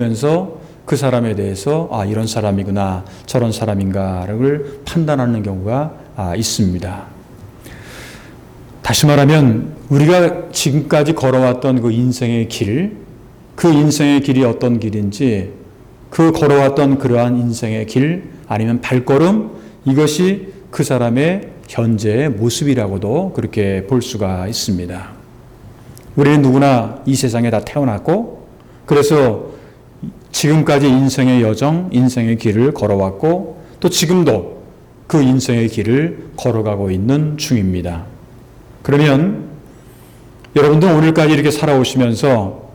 면서 그 사람에 대해서 이런 사람이구나 저런 사람인가를 판단하는 경우가 있습니다. 다시 말하면 우리가 지금까지 걸어왔던 그 인생의 길, 그 인생의 길이 어떤 길인지 그 걸어왔던 그러한 인생의 길 아니면 발걸음, 이것이 그 사람의 현재의 모습이라고도 그렇게 볼 수가 있습니다. 우리는 누구나 이 세상에 다 태어났고, 그래서 지금까지 인생의 여정, 인생의 길을 걸어왔고, 또 지금도 그 인생의 길을 걸어가고 있는 중입니다. 그러면 여러분도 오늘까지 이렇게 살아오시면서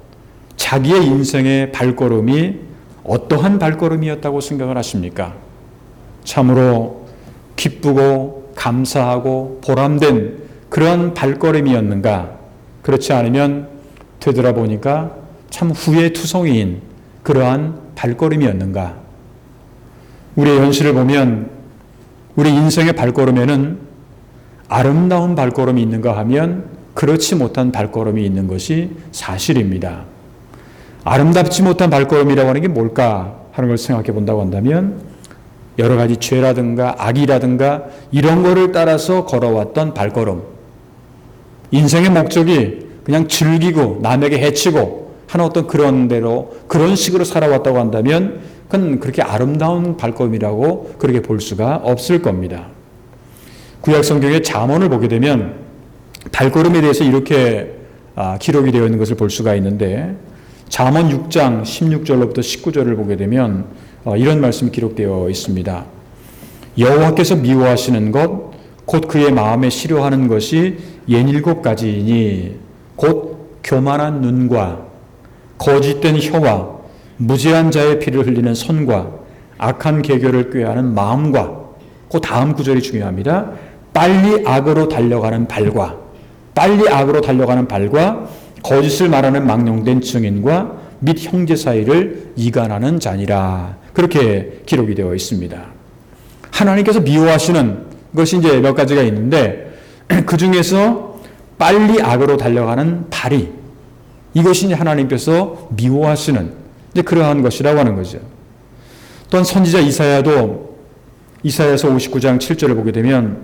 자기의 인생의 발걸음이 어떠한 발걸음이었다고 생각을 하십니까? 참으로 기쁘고 감사하고 보람된 그런 발걸음이었는가? 그렇지 않으면 되돌아보니까 참 후회투성이인 그러한 발걸음이었는가? 우리의 현실을 보면 우리 인생의 발걸음에는 아름다운 발걸음이 있는가 하면 그렇지 못한 발걸음이 있는 것이 사실입니다. 아름답지 못한 발걸음이라고 하는 게 뭘까 하는 걸 생각해 본다고 한다면 여러 가지 죄라든가 악이라든가 이런 거를 따라서 걸어왔던 발걸음, 인생의 목적이 그냥 즐기고 남에게 해치고 하는 어떤 그런 대로 그런 식으로 살아왔다고 한다면 그건 그렇게 아름다운 발걸음이라고 그렇게 볼 수가 없을 겁니다. 구약 성경의 잠언을 보게 되면 발걸음에 대해서 이렇게 기록이 되어 있는 것을 볼 수가 있는데, 잠언 6장 16절로부터 19절을 보게 되면 이런 말씀이 기록되어 있습니다. 여호와께서 미워하시는 것, 곧 그의 마음에 싫어하는 것이 67가지이니 곧 교만한 눈과 거짓된 혀와 무죄한 자의 피를 흘리는 손과 악한 계교를 꾀하는 마음과, 그 다음 구절이 중요합니다. 빨리 악으로 달려가는 발과 거짓을 말하는 망령된 증인과 및 형제 사이를 이간하는 자니라. 그렇게 기록이 되어 있습니다. 하나님께서 미워하시는 것이 이제 몇 가지가 있는데, 그 중에서 빨리 악으로 달려가는 발이, 이것이 하나님께서 미워하시는 이제 그러한 것이라고 하는 거죠. 또한 선지자 이사야도 이사야서 59장 7절을 보게 되면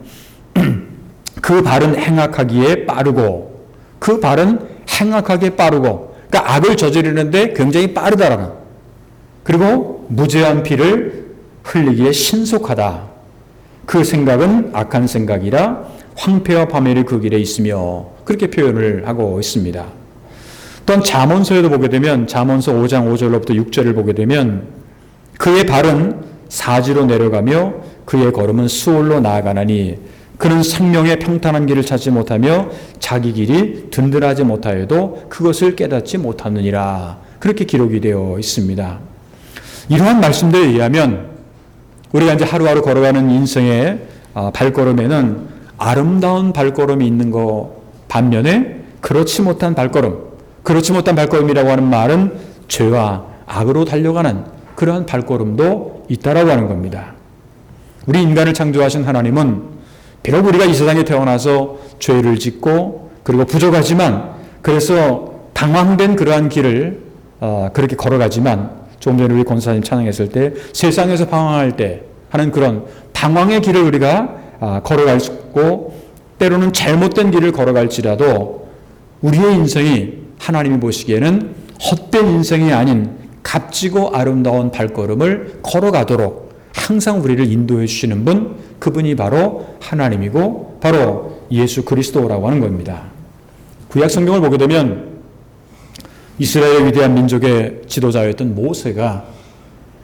그 발은 행악하기에 빠르고, 그 발은 행악하게 빠르고, 그러니까 악을 저지르는데 굉장히 빠르다라는, 그리고 무죄한 피를 흘리기에 신속하다. 그 생각은 악한 생각이라 황폐와 파멸이 그 길에 있으며, 그렇게 표현을 하고 있습니다. 또한 잠언서에도 보게 되면 잠언서 5장 5절로부터 6절을 보게 되면 그의 발은 사지로 내려가며 그의 걸음은 수월로 나아가나니 그는 생명의 평탄한 길을 찾지 못하며 자기 길이 든든하지 못하여도 그것을 깨닫지 못하느니라. 그렇게 기록이 되어 있습니다. 이러한 말씀들에 의하면 우리가 이제 하루하루 걸어가는 인생의 발걸음에는 아름다운 발걸음이 있는 것 반면에 그렇지 못한 발걸음이라고 하는 말은 죄와 악으로 달려가는 그러한 발걸음도 있다라고 하는 겁니다. 우리 인간을 창조하신 하나님은 비록 우리가 이 세상에 태어나서 죄를 짓고 그리고 부족하지만, 그래서 당황된 그러한 길을 그렇게 걸어가지만, 조금 전에 우리 권사님 찬양했을 때 세상에서 방황할 때 하는 그런 방황의 길을 우리가 걸어갈 수 있고, 때로는 잘못된 길을 걸어갈지라도 우리의 인생이 하나님이 보시기에는 헛된 인생이 아닌 값지고 아름다운 발걸음을 걸어가도록 항상 우리를 인도해 주시는 분, 그분이 바로 하나님이고 바로 예수 그리스도라고 하는 겁니다. 구약 성경을 보게 되면 이스라엘의 위대한 민족의 지도자였던 모세가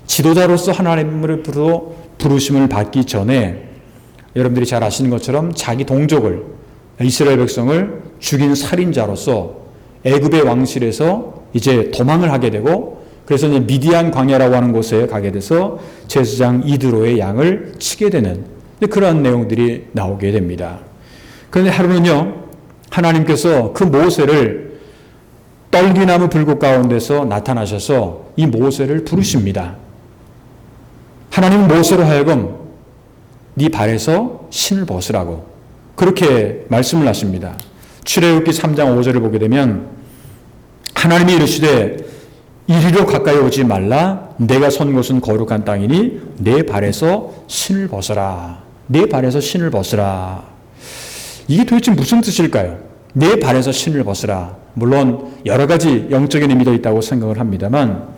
지도자로서 하나님으로부터 부르심을 받기 전에, 여러분들이 잘 아시는 것처럼 자기 동족을, 이스라엘 백성을 죽인 살인자로서 애굽의 왕실에서 이제 도망을 하게 되고, 그래서 이제 미디안 광야라고 하는 곳에 가게 돼서 제사장 이드로의 양을 치게 되는 그러한 내용들이 나오게 됩니다. 그런데 하루는요, 하나님께서 그 모세를 떨기나무 불꽃 가운데서 나타나셔서 이 모세를 부르십니다. 하나님은 모세로 하여금 네 발에서 신을 벗으라고 그렇게 말씀을 하십니다. 출애굽기 3장 5절을 보게 되면 하나님이 이르시되 이리로 가까이 오지 말라. 내가 선 곳은 거룩한 땅이니 내 발에서 신을 벗어라. 내 발에서 신을 벗으라. 이게 도대체 무슨 뜻일까요? 내 발에서 신을 벗으라. 물론 여러 가지 영적인 의미도 있다고 생각을 합니다만,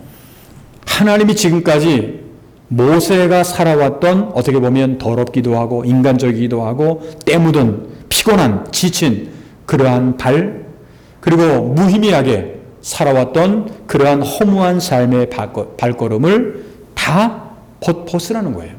하나님이 지금까지 모세가 살아왔던, 어떻게 보면 더럽기도 하고 인간적이기도 하고 때 묻은 피곤한 지친 그러한 발, 그리고 무의미하게 살아왔던 그러한 허무한 삶의 발걸음을 다 벗으라는 거예요.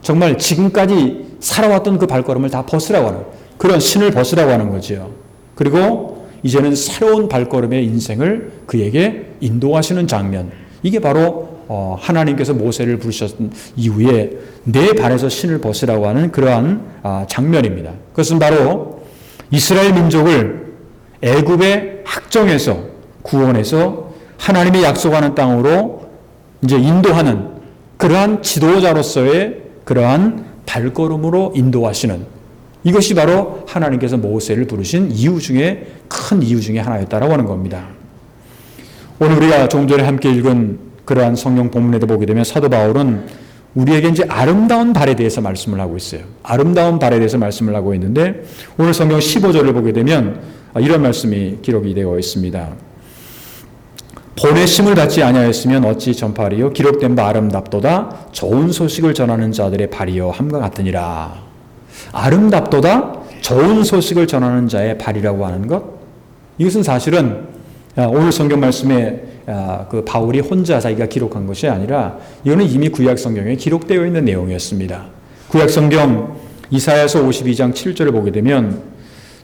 정말 지금까지 살아왔던 그 발걸음을 다 벗으라고 하는, 그런 신을 벗으라고 하는 거죠. 그리고 이제는 새로운 발걸음의 인생을 그에게 인도하시는 장면, 이게 바로 하나님께서 모세를 부르셨던 이후에 내 발에서 신을 벗으라고 하는 그러한 장면입니다. 그것은 바로 이스라엘 민족을 애굽의 학정에서 구원해서 하나님이 약속하는 땅으로 이제 인도하는 그러한 지도자로서의 그러한 발걸음으로 인도하시는, 이것이 바로 하나님께서 모세를 부르신 이유 중에 큰 이유 중에 하나였다라고 하는 겁니다. 오늘 우리가 조금 전에 함께 읽은 그러한 성경 본문에도 보게 되면 사도 바울은 우리에게 이제 아름다운 발에 대해서 말씀을 하고 있어요. 아름다운 발에 대해서 말씀을 하고 있는데, 오늘 성경 15절을 보게 되면 이런 말씀이 기록이 되어 있습니다. 보내심을 받지 아니하였으면 어찌 전파하리요? 기록된 바 아름답도다 좋은 소식을 전하는 자들의 발이요 함과 같으니라. 아름답도다 좋은 소식을 전하는 자의 발이라고 하는 것, 이것은 사실은 오늘 성경 말씀에 그 바울이 혼자 자기가 기록한 것이 아니라 이거는 이미 구약 성경에 기록되어 있는 내용이었습니다. 구약 성경 이사야서 52장 7절을 보게 되면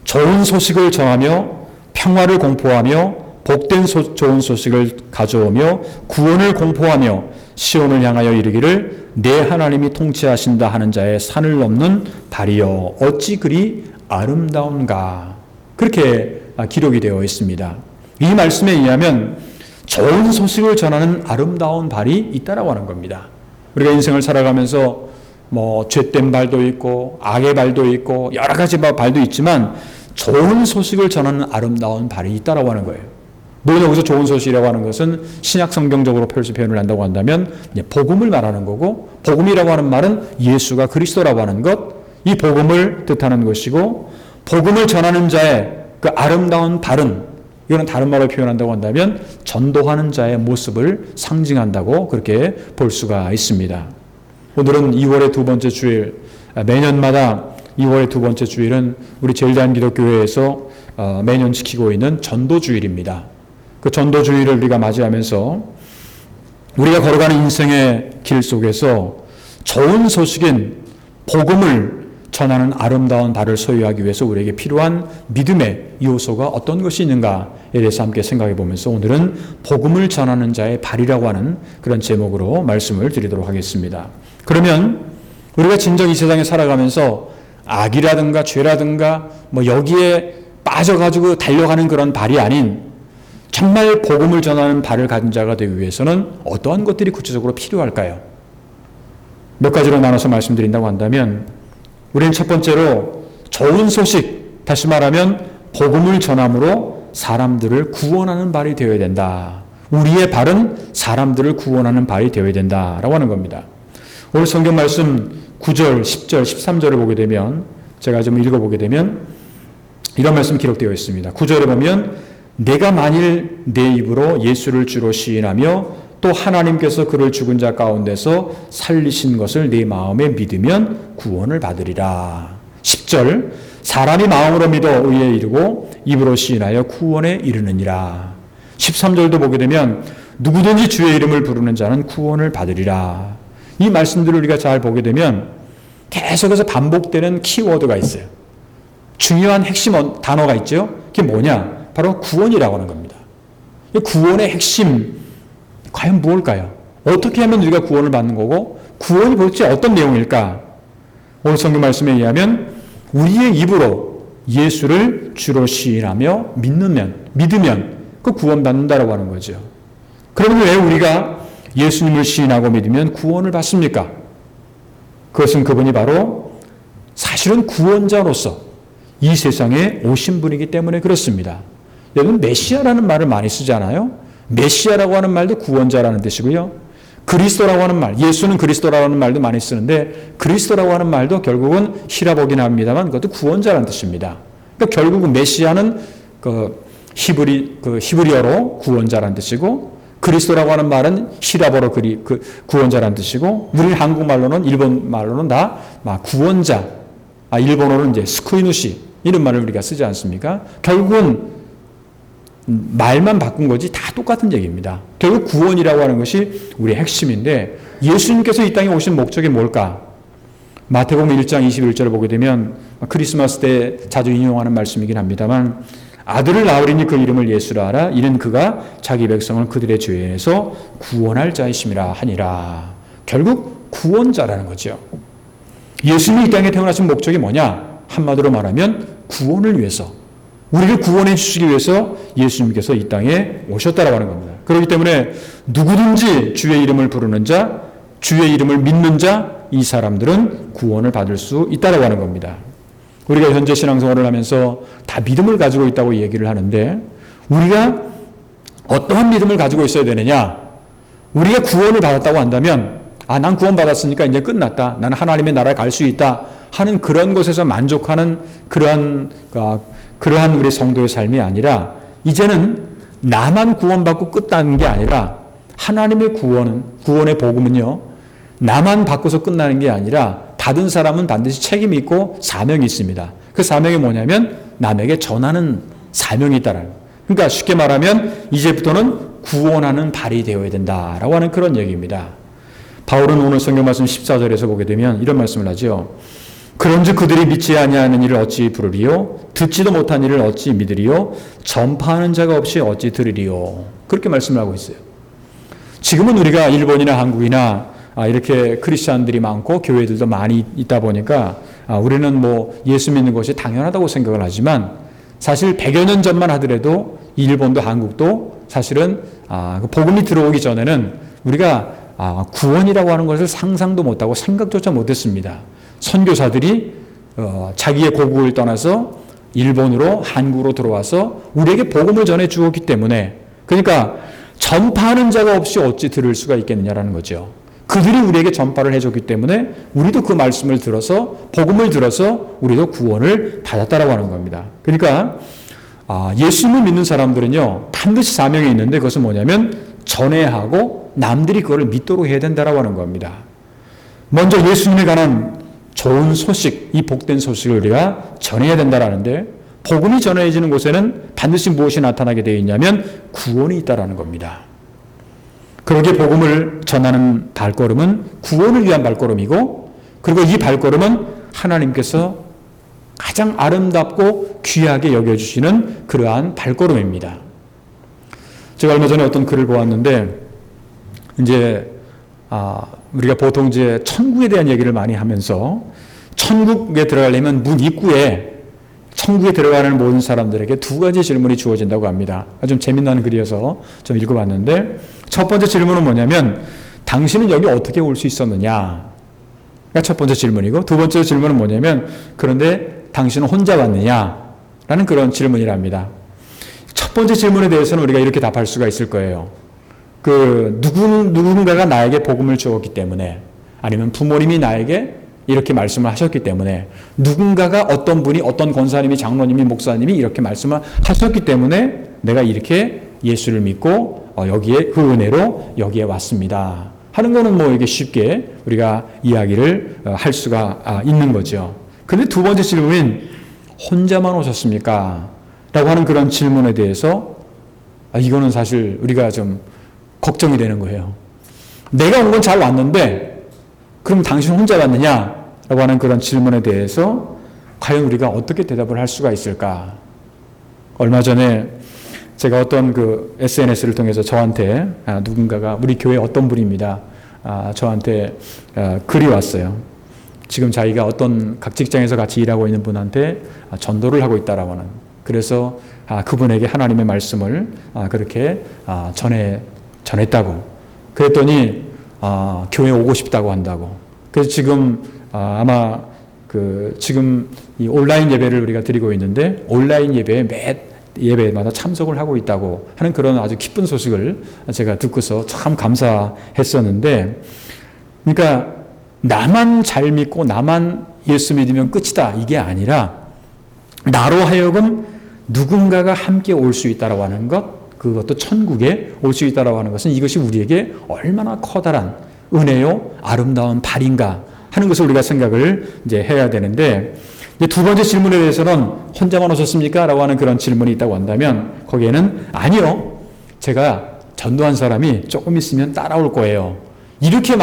좋은 소식을 전하며 평화를 공포하며 복된 좋은 소식을 가져오며 구원을 공포하며 시온을 향하여 이르기를 내 하나님이 통치하신다 하는 자의 산을 넘는 발이여 어찌 그리 아름다운가. 그렇게 기록이 되어 있습니다. 이 말씀에 의하면 좋은 소식을 전하는 아름다운 발이 있다라고 하는 겁니다. 우리가 인생을 살아가면서 죄된 발도 있고 악의 발도 있고 여러 가지 발도 있지만 좋은 소식을 전하는 아름다운 발이 있다라고 하는 거예요. 물론 여기서 좋은 소식이라고 하는 것은 신약 성경적으로 표현을 한다고 한다면 복음을 말하는 거고, 복음이라고 하는 말은 예수가 그리스도라고 하는 것, 이 복음을 뜻하는 것이고, 복음을 전하는 자의 그 아름다운 발은, 이거는 다른 말로 표현한다고 한다면 전도하는 자의 모습을 상징한다고 그렇게 볼 수가 있습니다. 오늘은 2월의 두 번째 주일, 매년마다 2월의 두 번째 주일은 우리 제일대한기독교회에서 매년 지키고 있는 전도주일입니다. 그 전도주일을 우리가 맞이하면서 우리가 걸어가는 인생의 길 속에서 좋은 소식인 복음을 전하는 아름다운 발을 소유하기 위해서 우리에게 필요한 믿음의 요소가 어떤 것이 있는가에 대해서 함께 생각해 보면서 오늘은 복음을 전하는 자의 발이라고 하는 그런 제목으로 말씀을 드리도록 하겠습니다. 그러면 우리가 진정 이 세상에 살아가면서 악이라든가 죄라든가 여기에 빠져가지고 달려가는 그런 발이 아닌 정말 복음을 전하는 발을 가진 자가 되기 위해서는 어떠한 것들이 구체적으로 필요할까요? 몇 가지로 나눠서 말씀드린다고 한다면, 우리는 첫 번째로 좋은 소식, 다시 말하면 복음을 전함으로 사람들을 구원하는 발이 되어야 된다. 우리의 발은 사람들을 구원하는 발이 되어야 된다라고 하는 겁니다. 오늘 성경 말씀 9절, 10절, 13절을 보게 되면, 제가 좀 읽어보게 되면 이런 말씀 기록되어 있습니다. 9절에 보면 내가 만일 내 입으로 예수를 주로 시인하며 또 하나님께서 그를 죽은 자 가운데서 살리신 것을 내 마음에 믿으면 구원을 받으리라. 10절 사람이 마음으로 믿어 의에 이르고 입으로 시인하여 구원에 이르느니라. 13절도 보게 되면 누구든지 주의 이름을 부르는 자는 구원을 받으리라. 이 말씀들을 우리가 잘 보게 되면 계속해서 반복되는 키워드가 있어요. 중요한 핵심 단어가 있죠. 그게 뭐냐? 바로 구원이라고 하는 겁니다. 구원의 핵심 과연 무엇일까요? 어떻게 하면 우리가 구원을 받는 거고 구원이 도대체 어떤 내용일까? 오늘 성경 말씀에 의하면 우리의 입으로 예수를 주로 시인하며 믿으면 그 구원받는다라고 하는 거죠. 그러면 왜 우리가 예수님을 시인하고 믿으면 구원을 받습니까? 그것은 그분이 바로 사실은 구원자로서 이 세상에 오신 분이기 때문에 그렇습니다. 여러분 메시아라는 말을 많이 쓰잖아요. 메시아라고 하는 말도 구원자라는 뜻이고요. 그리스도라고 하는 말, 예수는 그리스도라고 하는 말도 많이 쓰는데 그리스도라고 하는 말도 결국은 히라보긴 합니다만 그것도 구원자라는 뜻입니다. 그러니까 결국은 메시아는 히브리어로 구원자라는 뜻이고 그리스도라고 하는 말은 히라보로 구원자라는 뜻이고 우리 한국말로는 일본 말로는 다 구원자, 일본어로는 이제 스쿠이누시 이런 말을 우리가 쓰지 않습니까? 결국은 말만 바꾼 거지 다 똑같은 얘기입니다. 결국 구원이라고 하는 것이 우리의 핵심인데 예수님께서 이 땅에 오신 목적이 뭘까? 마태복음 1장 21절을 보게 되면 크리스마스 때 자주 인용하는 말씀이긴 합니다만 아들을 낳으리니 그 이름을 예수라 하라. 이는 그가 자기 백성을 그들의 죄에서 구원할 자이심이라 하니라. 결국 구원자라는 거죠. 예수님이 이 땅에 태어나신 목적이 뭐냐? 한마디로 말하면 구원을 위해서, 우리를 구원해 주시기 위해서 예수님께서 이 땅에 오셨다라고 하는 겁니다. 그렇기 때문에 누구든지 주의 이름을 부르는 자, 주의 이름을 믿는 자, 이 사람들은 구원을 받을 수 있다라고 하는 겁니다. 우리가 현재 신앙생활을 하면서 다 믿음을 가지고 있다고 얘기를 하는데 우리가 어떠한 믿음을 가지고 있어야 되느냐? 우리가 구원을 받았다고 한다면 난 구원 받았으니까 이제 끝났다. 나는 하나님의 나라에 갈 수 있다 하는 그런 것에서 만족하는 그러한 우리 성도의 삶이 아니라 이제는 나만 구원받고 끝나는 게 아니라 하나님의 구원의 복음은요, 나만 받고서 끝나는 게 아니라 받은 사람은 반드시 책임이 있고 사명이 있습니다. 그 사명이 뭐냐면 남에게 전하는 사명이 있다라는 거예요. 그러니까 쉽게 말하면 이제부터는 구원하는 발이 되어야 된다라고 하는 그런 얘기입니다. 바울은 오늘 성경 말씀 14절에서 보게 되면 이런 말씀을 하죠. 그런즉 그들이 믿지 아니하는 일을 어찌 부르리요? 듣지도 못한 일을 어찌 믿으리요? 전파하는 자가 없이 어찌 들으리요? 그렇게 말씀을 하고 있어요. 지금은 우리가 일본이나 한국이나 이렇게 크리스찬들이 많고 교회들도 많이 있다 보니까 우리는 예수 믿는 것이 당연하다고 생각을 하지만 사실 100여 년 전만 하더라도 일본도 한국도 사실은 복음이 들어오기 전에는 우리가 구원이라고 하는 것을 상상도 못하고 생각조차 못했습니다. 선교사들이 자기의 고국을 떠나서 일본으로 한국으로 들어와서 우리에게 복음을 전해 주었기 때문에, 그러니까 전파하는 자가 없이 어찌 들을 수가 있겠느냐라는 거죠. 그들이 우리에게 전파를 해줬기 때문에 우리도 그 말씀을 들어서 복음을 들어서 우리도 구원을 받았다라고 하는 겁니다. 그러니까 예수님을 믿는 사람들은요 반드시 사명이 있는데 그것은 뭐냐면 전해야 하고 남들이 그걸 믿도록 해야 된다라고 하는 겁니다. 먼저 예수님에 관한 좋은 소식, 이 복된 소식을 우리가 전해야 된다라는데 복음이 전해지는 곳에는 반드시 무엇이 나타나게 되어 있냐면 구원이 있다라는 겁니다. 그러기에 복음을 전하는 발걸음은 구원을 위한 발걸음이고, 그리고 이 발걸음은 하나님께서 가장 아름답고 귀하게 여겨주시는 그러한 발걸음입니다. 제가 얼마 전에 어떤 글을 보았는데 이제 우리가 보통 이제 천국에 대한 얘기를 많이 하면서 천국에 들어가려면 문 입구에 천국에 들어가는 모든 사람들에게 두 가지 질문이 주어진다고 합니다. 좀 재미난 글이어서 좀 읽어봤는데 첫 번째 질문은 뭐냐면 당신은 여기 어떻게 올 수 있었느냐? 가 첫 번째 질문이고 두 번째 질문은 뭐냐면 그런데 당신은 혼자 왔느냐? 라는 그런 질문이랍니다. 첫 번째 질문에 대해서는 우리가 이렇게 답할 수가 있을 거예요. 누군가가 나에게 복음을 주었기 때문에, 아니면 부모님이 나에게 이렇게 말씀을 하셨기 때문에, 누군가가 어떤 분이, 어떤 권사님이, 장로님이, 목사님이 이렇게 말씀을 하셨기 때문에 내가 이렇게 예수를 믿고 여기에 그 은혜로 여기에 왔습니다 하는 거는 이게 쉽게 우리가 이야기를 할 수가 있는 거죠. 그런데 두 번째 질문인 혼자만 오셨습니까? 라고 하는 그런 질문에 대해서 이거는 사실 우리가 좀 걱정이 되는 거예요. 내가 온 건 잘 왔는데 그럼 당신 혼자 왔느냐? 라고 하는 그런 질문에 대해서 과연 우리가 어떻게 대답을 할 수가 있을까? 얼마 전에 제가 어떤 SNS를 통해서 저한테 누군가가, 우리 교회 어떤 분입니다, 저한테 글이 왔어요. 지금 자기가 어떤 각 직장에서 같이 일하고 있는 분한테 전도를 하고 있다라고 하는, 그래서 그분에게 하나님의 말씀을 그렇게 전했다고. 그랬더니 교회 오고 싶다고 한다고. 그래서 지금 지금 이 온라인 예배를 우리가 드리고 있는데 온라인 예배에 예배마다 참석을 하고 있다고 하는 그런 아주 기쁜 소식을 제가 듣고서 참 감사했었는데, 그러니까 나만 잘 믿고 나만 예수 믿으면 끝이다 이게 아니라 나로 하여금 누군가가 함께 올 수 있다라고 하는 것, 그것도 천국에 올 수 있다라고 하는 것은 이것이 우리에게 얼마나 커다란 은혜요 아름다운 발인가 하는 것을 우리가 생각을 이제 해야 되는데, 이제 두 번째 질문에 대해서는 혼자만 오셨습니까? 라고 하는 그런 질문이 있다고 한다면 거기에는 아니요, 제가 전도한 사람이 조금 있으면 따라올 거예요, 이렇게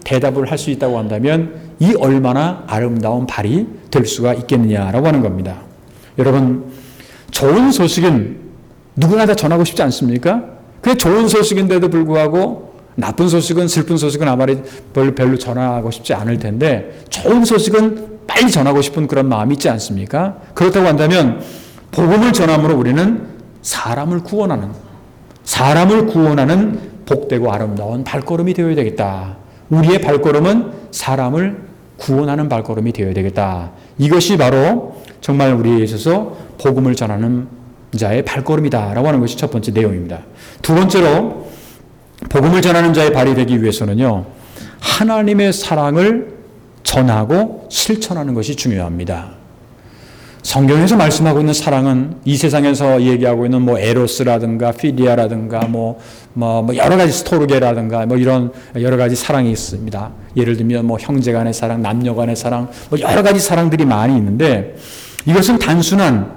대답을 할 수 있다고 한다면 이 얼마나 아름다운 발이 될 수가 있겠느냐라고 하는 겁니다. 여러분, 좋은 소식은 누구나 다 전하고 싶지 않습니까? 그게 좋은 소식인데도 불구하고 나쁜 소식은, 슬픈 소식은 아마 별로 전하고 싶지 않을 텐데 좋은 소식은 빨리 전하고 싶은 그런 마음이 있지 않습니까? 그렇다고 한다면 복음을 전함으로 우리는 사람을 구원하는 복되고 아름다운 발걸음이 되어야 되겠다. 우리의 발걸음은 사람을 구원하는 발걸음이 되어야 되겠다. 이것이 바로 정말 우리에 있어서 복음을 전하는 자의 발걸음이다라고 하는 것이 첫 번째 내용입니다. 두 번째로 복음을 전하는 자의 발이 되기 위해서는요, 하나님의 사랑을 전하고 실천하는 것이 중요합니다. 성경에서 말씀하고 있는 사랑은 이 세상에서 얘기하고 있는 뭐 에로스라든가 피디아라든가 뭐 여러 가지 스토르게라든가 뭐 이런 여러 가지 사랑이 있습니다. 예를 들면 뭐 형제 간의 사랑, 남녀 간의 사랑, 뭐 여러 가지 사랑들이 많이 있는데 이것은 단순한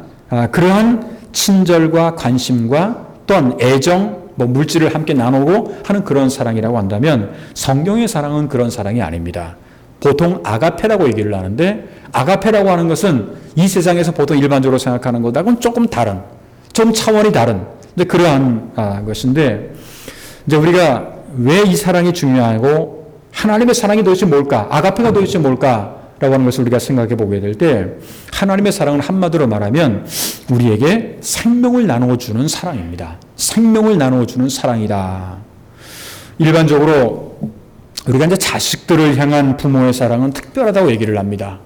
그러한 친절과 관심과 또한 애정, 뭐 물질을 함께 나누고 하는 그런 사랑이라고 한다면 성경의 사랑은 그런 사랑이 아닙니다. 보통 아가페라고 얘기를 하는데 아가페라고 하는 것은 이 세상에서 보통 일반적으로 생각하는 것하고는 조금 다른, 좀 차원이 다른 그러한 것인데, 이제 우리가 왜 이 사랑이 중요하고 하나님의 사랑이 도대체 뭘까? 아가페가 도대체 뭘까라고 하는 것을 우리가 생각해 보게 될 때, 하나님의 사랑은 한마디로 말하면 우리에게 생명을 나누어 주는 사랑입니다. 생명을 나누어 주는 사랑이다. 일반적으로 우리가 이제 자식들을 향한 부모의 사랑은 특별하다고 얘기를 합니다.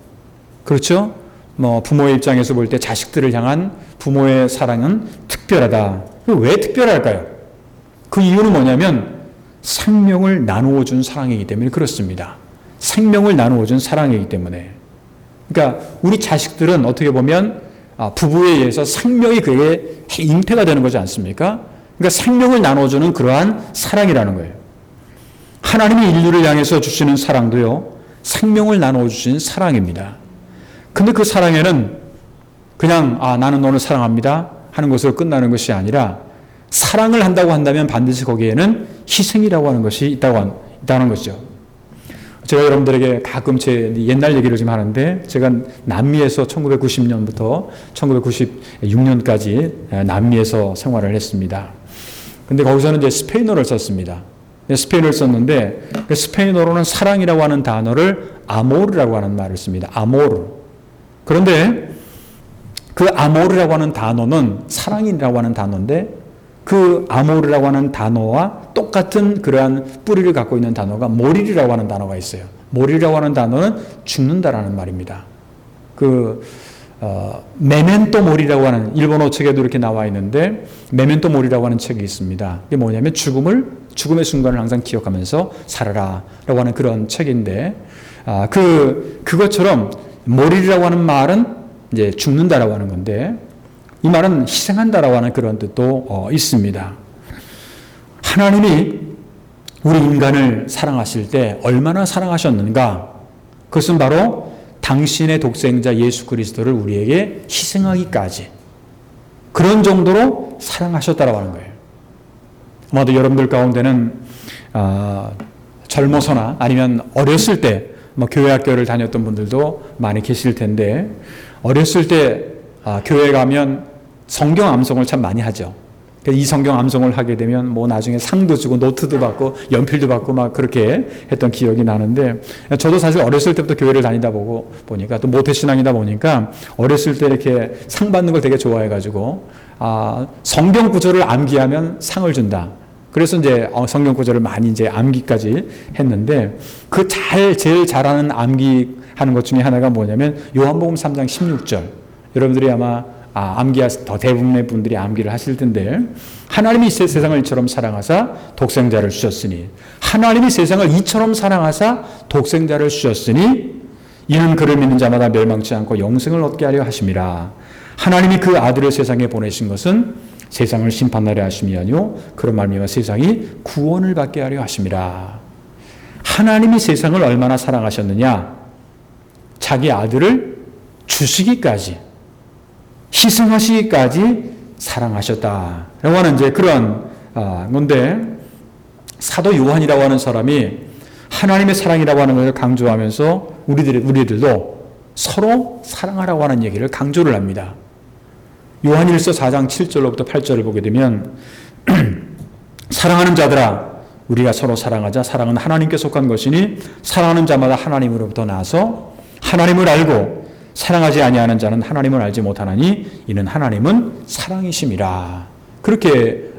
그렇죠? 뭐 부모의 입장에서 볼 때 자식들을 향한 부모의 사랑은 특별하다. 왜 특별할까요? 그 이유는 뭐냐면 생명을 나누어 준 사랑이기 때문에 그렇습니다. 생명을 나누어 준 사랑이기 때문에. 그러니까 우리 자식들은 어떻게 보면 부부에 의해서 생명이 그에게 잉태가 되는 거지 않습니까? 그러니까 생명을 나눠주는 그러한 사랑이라는 거예요. 하나님이 인류를 향해서 주시는 사랑도요, 생명을 나누어 주신 사랑입니다. 근데 그 사랑에는 그냥 나는 너를 사랑합니다 하는 것으로 끝나는 것이 아니라 사랑을 한다고 한다면 반드시 거기에는 희생이라고 하는 것이 있다는 것이죠. 제가 여러분들에게 가끔 제 옛날 얘기를 좀 하는데, 제가 남미에서 1990년부터 1996년까지 남미에서 생활을 했습니다. 근데 거기서는 이제 스페인어를 썼습니다. 스페인어를 썼는데 그 스페인어로는 사랑이라고 하는 단어를 아모르라고 하는 말을 씁니다. 아모르. 그런데 그 아모르라고 하는 단어는 사랑이라고 하는 단어인데, 그 아모르라고 하는 단어와 똑같은 그러한 뿌리를 갖고 있는 단어가 모리리라고 하는 단어가 있어요. 모리리라고 하는 단어는 죽는다라는 말입니다. 메멘토 모리라고 하는 일본어 책에도 이렇게 나와 있는데, 메멘토 모리라고 하는 책이 있습니다. 이게 뭐냐면 죽음의 순간을 항상 기억하면서 살아라라고 하는 그런 책인데, 그것처럼 모리리라고 하는 말은 이제 죽는다라고 하는 건데, 이 말은 희생한다라고 하는 그런 뜻도 있습니다. 하나님이 우리 인간을 사랑하실 때 얼마나 사랑하셨는가? 그것은 바로 당신의 독생자 예수 그리스도를 우리에게 희생하기까지 그런 정도로 사랑하셨다라고 하는 거예요. 아마도 여러분들 가운데는 젊어서나 아니면 어렸을 때 교회 학교를 다녔던 분들도 많이 계실 텐데, 어렸을 때 교회 가면 성경 암송을 참 많이 하죠. 이 성경 암송을 하게 되면 나중에 상도 주고 노트도 받고 연필도 받고 막 그렇게 했던 기억이 나는데, 저도 사실 어렸을 때부터 교회를 다니다 보니까 또 모태신앙이다 보니까 어렸을 때 이렇게 상 받는 걸 되게 좋아해가지고 성경 구절을 암기하면 상을 준다. 그래서 이제 성경 구절을 많이 이제 암기까지 했는데, 제일 잘하는 암기하는 것 중에 하나가 뭐냐면 요한복음 3장 16절. 여러분들이 아마 더 대부분의 분들이 암기를 하실 텐데, 하나님이 세상을 이처럼 사랑하사 독생자를 주셨으니, 하나님이 세상을 이처럼 사랑하사 독생자를 주셨으니 이는 그를 믿는 자마다 멸망치 않고 영생을 얻게 하려 하심이라. 하나님이 그 아들을 세상에 보내신 것은 세상을 심판하려 하심이 아니요 그런 말미암아 세상이 구원을 받게 하려 하심이라. 하나님이 세상을 얼마나 사랑하셨느냐? 자기 아들을 주시기까지, 희생하시기까지 사랑하셨다라고 하는 이제 그런 건데, 사도 요한이라고 하는 사람이 하나님의 사랑이라고 하는 것을 강조하면서 우리들도 서로 사랑하라고 하는 얘기를 강조를 합니다. 요한일서 4장 7절로부터 8절을 보게 되면 사랑하는 자들아 우리가 서로 사랑하자. 사랑은 하나님께 속한 것이니 사랑하는 자마다 하나님으로부터 나서 하나님을 알고 사랑하지 아니하는 자는 하나님을 알지 못하나니 이는 하나님은 사랑이심이라. 그렇게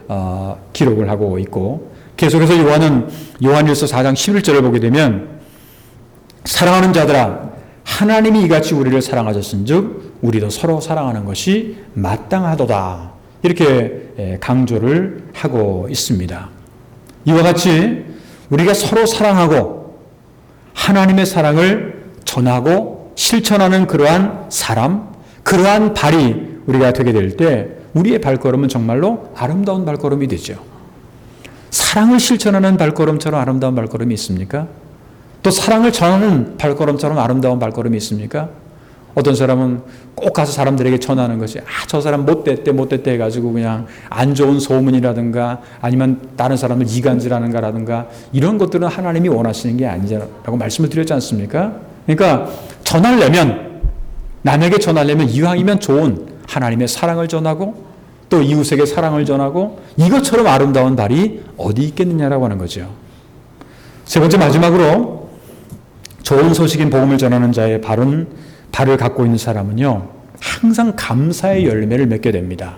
기록을 하고 있고, 계속해서 요한은 요한일서 4장 11절을 보게 되면 사랑하는 자들아 하나님이 이같이 우리를 사랑하셨은즉 우리도 서로 사랑하는 것이 마땅하도다. 이렇게 강조를 하고 있습니다. 이와 같이 우리가 서로 사랑하고 하나님의 사랑을 전하고 실천하는 그러한 사람, 그러한 발이 우리가 되게 될 때 우리의 발걸음은 정말로 아름다운 발걸음이 되죠. 사랑을 실천하는 발걸음처럼 아름다운 발걸음이 있습니까? 또 사랑을 전하는 발걸음처럼 아름다운 발걸음이 있습니까? 어떤 사람은 꼭 가서 사람들에게 전하는 것이 저 사람 못됐대 해가지고 그냥 안 좋은 소문이라든가 아니면 다른 사람을 이간질하는가라든가 이런 것들은 하나님이 원하시는 게 아니라고 말씀을 드렸지 않습니까? 그러니까 남에게 전하려면 이왕이면 좋은 하나님의 사랑을 전하고 또 이웃에게 사랑을 전하고 이것처럼 아름다운 발이 어디 있겠느냐라고 하는 거죠. 세 번째 마지막으로 좋은 소식인 복음을 전하는 자의 발을 갖고 있는 사람은요, 항상 감사의 열매를 맺게 됩니다.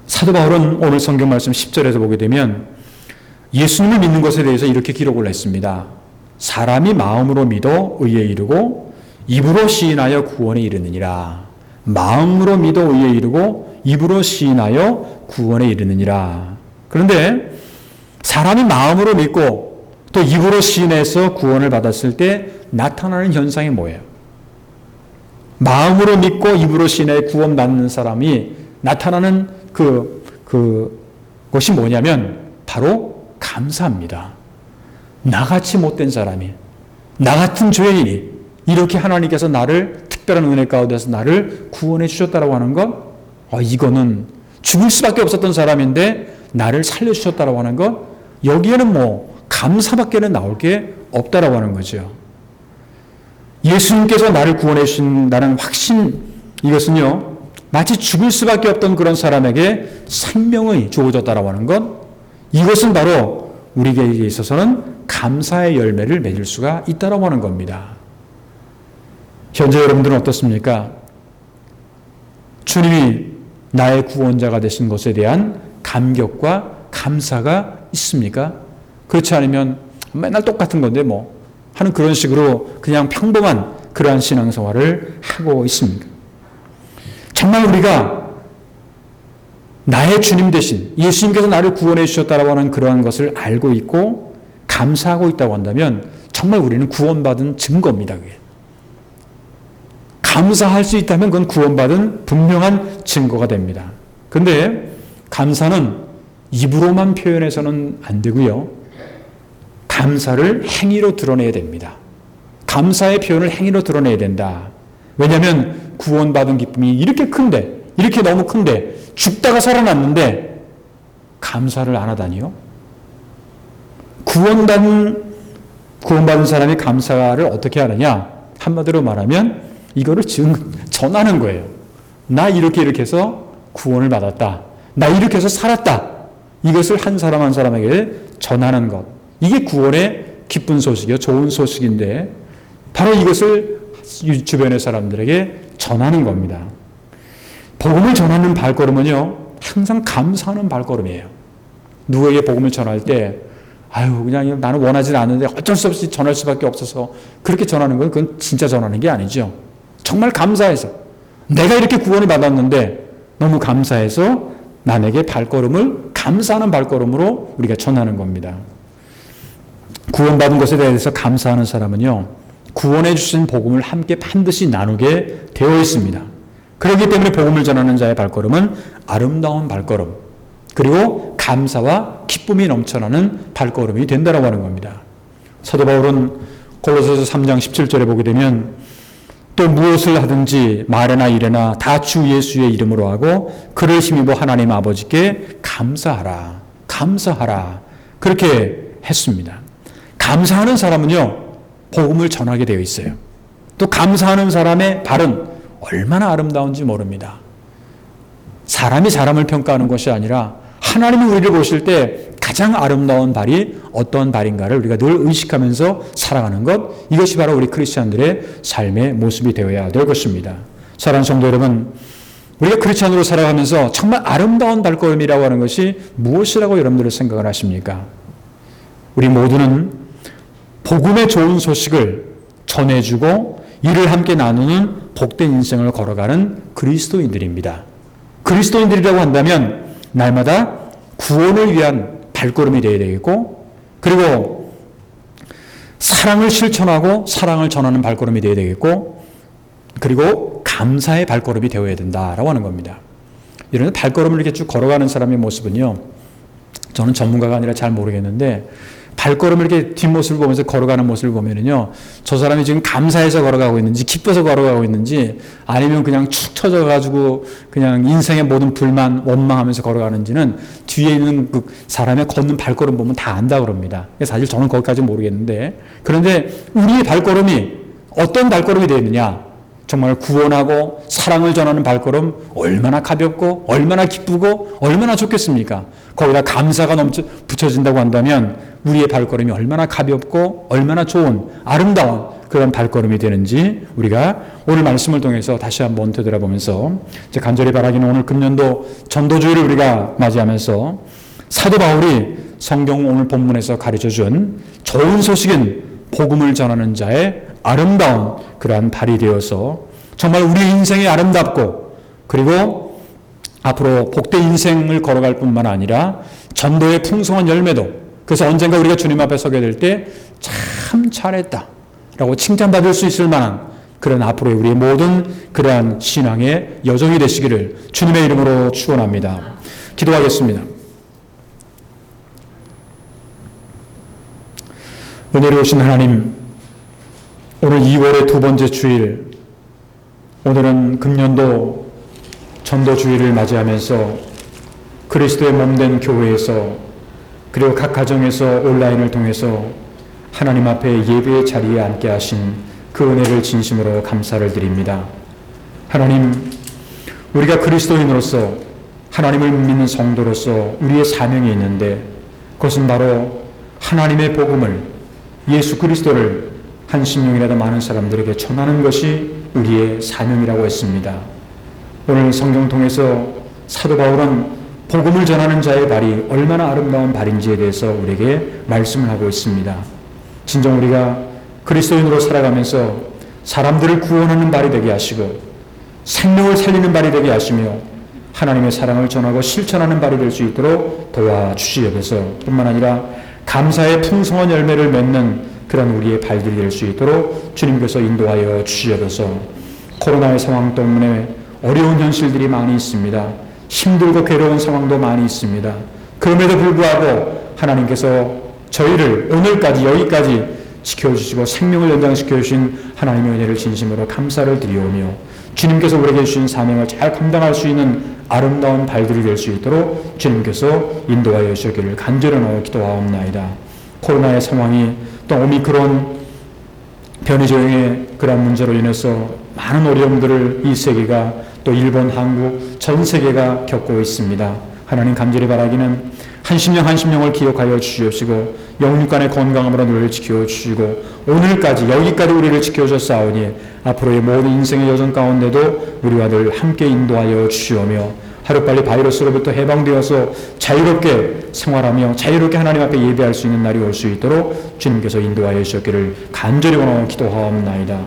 사도 바울은 오늘 성경 말씀 10절에서 보게 되면 예수님을 믿는 것에 대해서 이렇게 기록을 했습니다. 사람이 마음으로 믿어 의에 이르고 입으로 시인하여 구원에 이르느니라. 마음으로 믿어 의에 이르고 입으로 시인하여 구원에 이르느니라. 그런데 사람이 마음으로 믿고 또 입으로 시인해서 구원을 받았을 때 나타나는 현상이 뭐예요? 마음으로 믿고 입으로 시인해 구원받는 사람이 나타나는 그것이 뭐냐면 바로 감사합니다. 나같이 못된 사람이, 나 같은 죄인이 이렇게 하나님께서 나를 특별한 은혜 가운데서 나를 구원해 주셨다라고 하는 것, 이거는 죽을 수밖에 없었던 사람인데 나를 살려주셨다라고 하는 것, 여기에는 감사밖에는 나올 게 없다라고 하는 거죠. 예수님께서 나를 구원해 주신다는 확신, 이것은요 마치 죽을 수밖에 없던 그런 사람에게 생명이 주어졌다라고 하는 것, 이것은 바로 우리에게 있어서는 감사의 열매를 맺을 수가 있다라고 하는 겁니다. 현재 여러분들은 어떻습니까? 주님이 나의 구원자가 되신 것에 대한 감격과 감사가 있습니까? 그렇지 않으면 맨날 똑같은 건데 하는 그런 식으로 그냥 평범한 그러한 신앙생활을 하고 있습니다. 정말 우리가 나의 주님 대신 예수님께서 나를 구원해 주셨다라고 하는 그러한 것을 알고 있고 감사하고 있다고 한다면 정말 우리는 구원받은 증거입니다. 그게. 감사할 수 있다면 그건 구원받은 분명한 증거가 됩니다. 그런데 감사는 입으로만 표현해서는 안 되고요. 감사를 행위로 드러내야 됩니다. 감사의 표현을 행위로 드러내야 된다. 왜냐하면 구원받은 기쁨이 이렇게 큰데, 이렇게 너무 큰데, 죽다가 살아났는데 감사를 안 하다니요? 구원받은 사람이 감사를 어떻게 하느냐? 한마디로 말하면 이거를 전하는 거예요. 나 이렇게 해서 구원을 받았다. 나 이렇게 해서 살았다. 이것을 한 사람 한 사람에게 전하는 것. 이게 구원의 기쁜 소식이요. 좋은 소식인데 바로 이것을 주변의 사람들에게 전하는 겁니다. 복음을 전하는 발걸음은요, 항상 감사하는 발걸음이에요. 누구에게 복음을 전할 때, 그냥 나는 원하지 않는데 어쩔 수 없이 전할 수밖에 없어서 그렇게 전하는 건 그건 진짜 전하는 게 아니죠. 정말 감사해서 내가 이렇게 구원을 받았는데 너무 감사해서 남에게 발걸음을 감사하는 발걸음으로 우리가 전하는 겁니다. 구원받은 것에 대해서 감사하는 사람은요, 구원해 주신 복음을 함께 반드시 나누게 되어 있습니다. 그렇기 때문에 복음을 전하는 자의 발걸음은 아름다운 발걸음, 그리고 감사와 기쁨이 넘쳐나는 발걸음이 된다고 하는 겁니다. 사도 바울은 골로새서 3장 17절에 보게 되면 또 무엇을 하든지 말이나 일이나 다 주 예수의 이름으로 하고 그를 힘입어 하나님 아버지께 감사하라. 감사하라. 그렇게 했습니다. 감사하는 사람은요, 복음을 전하게 되어 있어요. 또 감사하는 사람의 발은 얼마나 아름다운지 모릅니다. 사람이 사람을 평가하는 것이 아니라 하나님이 우리를 보실 때 가장 아름다운 발이 어떤 발인가를 우리가 늘 의식하면서 살아가는 것, 이것이 바로 우리 크리스찬들의 삶의 모습이 되어야 될 것입니다. 사랑하는 성도 여러분, 우리가 크리스찬으로 살아가면서 정말 아름다운 발걸음이라고 하는 것이 무엇이라고 여러분들은 생각을 하십니까? 우리 모두는 복음의 좋은 소식을 전해주고 이를 함께 나누는 복된 인생을 걸어가는 그리스도인들입니다. 그리스도인들이라고 한다면 날마다 구원을 위한 발걸음이 되어야 되겠고, 그리고 사랑을 실천하고 사랑을 전하는 발걸음이 되어야 되겠고, 그리고 감사의 발걸음이 되어야 된다라고 하는 겁니다. 이런 발걸음을 이렇게 쭉 걸어가는 사람의 모습은요, 저는 전문가가 아니라 잘 모르겠는데 발걸음을 이렇게 뒷모습을 보면서 걸어가는 모습을 보면은요, 저 사람이 지금 감사해서 걸어가고 있는지 기뻐서 걸어가고 있는지 아니면 그냥 축 처져가지고 그냥 인생의 모든 불만 원망하면서 걸어가는지는 뒤에 있는 그 사람의 걷는 발걸음 보면 다 안다 그럽니다. 사실 저는 거기까지 모르겠는데, 그런데 우리의 발걸음이 어떤 발걸음이 되느냐, 정말 구원하고 사랑을 전하는 발걸음, 얼마나 가볍고 얼마나 기쁘고 얼마나 좋겠습니까? 거기다 감사가 붙여진다고 한다면 우리의 발걸음이 얼마나 가볍고 얼마나 좋은 아름다운 그런 발걸음이 되는지 우리가 오늘 말씀을 통해서 다시 한번 되돌아보면서 이제 간절히 바라기는 오늘 금년도 전도주의를 우리가 맞이하면서 사도 바울이 성경 오늘 본문에서 가르쳐준 좋은 소식인 복음을 전하는 자의 아름다운 그러한 발이 되어서 정말 우리 인생이 아름답고, 그리고 앞으로 복된 인생을 걸어갈 뿐만 아니라 전도의 풍성한 열매도, 그래서 언젠가 우리가 주님 앞에 서게 될 때 참 잘했다 라고 칭찬받을 수 있을 만한 그런 앞으로의 우리의 모든 그러한 신앙의 여정이 되시기를 주님의 이름으로 축원합니다. 기도하겠습니다. 은혜로우신 하나님, 오늘 2월의 두 번째 주일, 오늘은 금년도 전도주일을 맞이하면서 그리스도의 몸된 교회에서, 그리고 각 가정에서 온라인을 통해서 하나님 앞에 예배의 자리에 앉게 하신 그 은혜를 진심으로 감사를 드립니다. 하나님, 우리가 그리스도인으로서 하나님을 믿는 성도로서 우리의 사명이 있는데, 그것은 바로 하나님의 복음을, 예수 그리스도를 한 심령이라도 많은 사람들에게 전하는 것이 우리의 사명이라고 했습니다. 오늘 성경 통해서 사도 바울은 복음을 전하는 자의 발이 얼마나 아름다운 발인지에 대해서 우리에게 말씀을 하고 있습니다. 진정 우리가 그리스도인으로 살아가면서 사람들을 구원하는 발이 되게 하시고 생명을 살리는 발이 되게 하시며 하나님의 사랑을 전하고 실천하는 발이 될 수 있도록 도와주시옵소서. 뿐만 아니라 감사의 풍성한 열매를 맺는 그런 우리의 발들이 될 수 있도록 주님께서 인도하여 주시옵소서. 코로나의 상황 때문에 어려운 현실들이 많이 있습니다. 힘들고 괴로운 상황도 많이 있습니다. 그럼에도 불구하고 하나님께서 저희를 오늘까지 여기까지 지켜주시고 생명을 연장시켜 주신 하나님의 은혜를 진심으로 감사를 드리오며, 주님께서 우리에게 주신 사명을 잘 감당할 수 있는 아름다운 발들이 될 수 있도록 주님께서 인도하여 주시기를 간절히 기도하옵나이다. 코로나의 상황이 또 오미크론 변이종의 그런 문제로 인해서 많은 어려움들을 이 세계가, 또 일본, 한국, 전 세계가 겪고 있습니다. 하나님, 간절히 바라기는 한 심령 한 심령을 기억하여 주시옵시고 영육간의 건강함으로 우리를 지켜주시고 오늘까지 여기까지 우리를 지켜주셨사오니 앞으로의 모든 인생의 여정 가운데도 우리와 늘 함께 인도하여 주시오며, 하루빨리 바이러스로부터 해방되어서 자유롭게 생활하며 자유롭게 하나님 앞에 예배할 수 있는 날이 올 수 있도록 주님께서 인도하여 주셨기를 간절히 원하고 기도하옵나이다.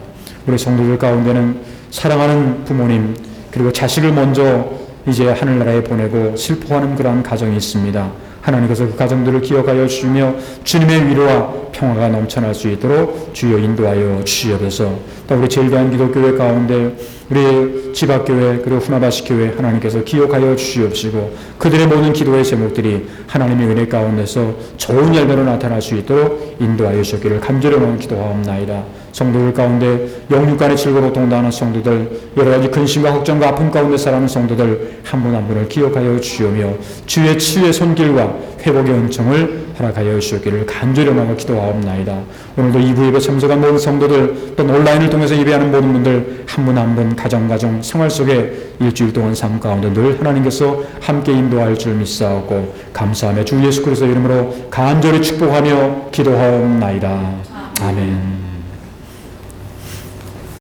우리 성도들 가운데는 사랑하는 부모님, 그리고 자식을 먼저 이제 하늘나라에 보내고 슬퍼하는 그러한 가정이 있습니다. 하나님께서 그 가정들을 기억하여 주시며 주님의 위로와 평화가 넘쳐날 수 있도록 주여 인도하여 주시옵소서. 또 우리 제일대한 기독교회 가운데 우리 지박교회 그리고 후나바시교회 하나님께서 기억하여 주시옵시고 그들의 모든 기도의 제목들이 하나님의 은혜 가운데서 좋은 열매로 나타날 수 있도록 인도하여 주시기를 간절히 기도하옵나이다. 성도들 가운데 영육간의 즐거워 동당하는 성도들, 여러 가지 근심과 걱정과 아픔 가운데 살아가는 성도들 한 분 한 분을 기억하여 주시오며 주의 치유의 손길과 회복의 은총을 허락하여 주시기를 간절히 기도하옵나이다. 오늘도 2부 예배 참석한 모든 성도들 또 온라인을 통해서 예배하는 모든 분들 한 분 한 분 가정 생활 속에 일주일 동안 삶 가운데 늘 하나님께서 함께 인도할 줄 믿사옵고 감사하며 주 예수 그리스도의 이름으로 간절히 축복하며 기도하옵나이다. 아멘.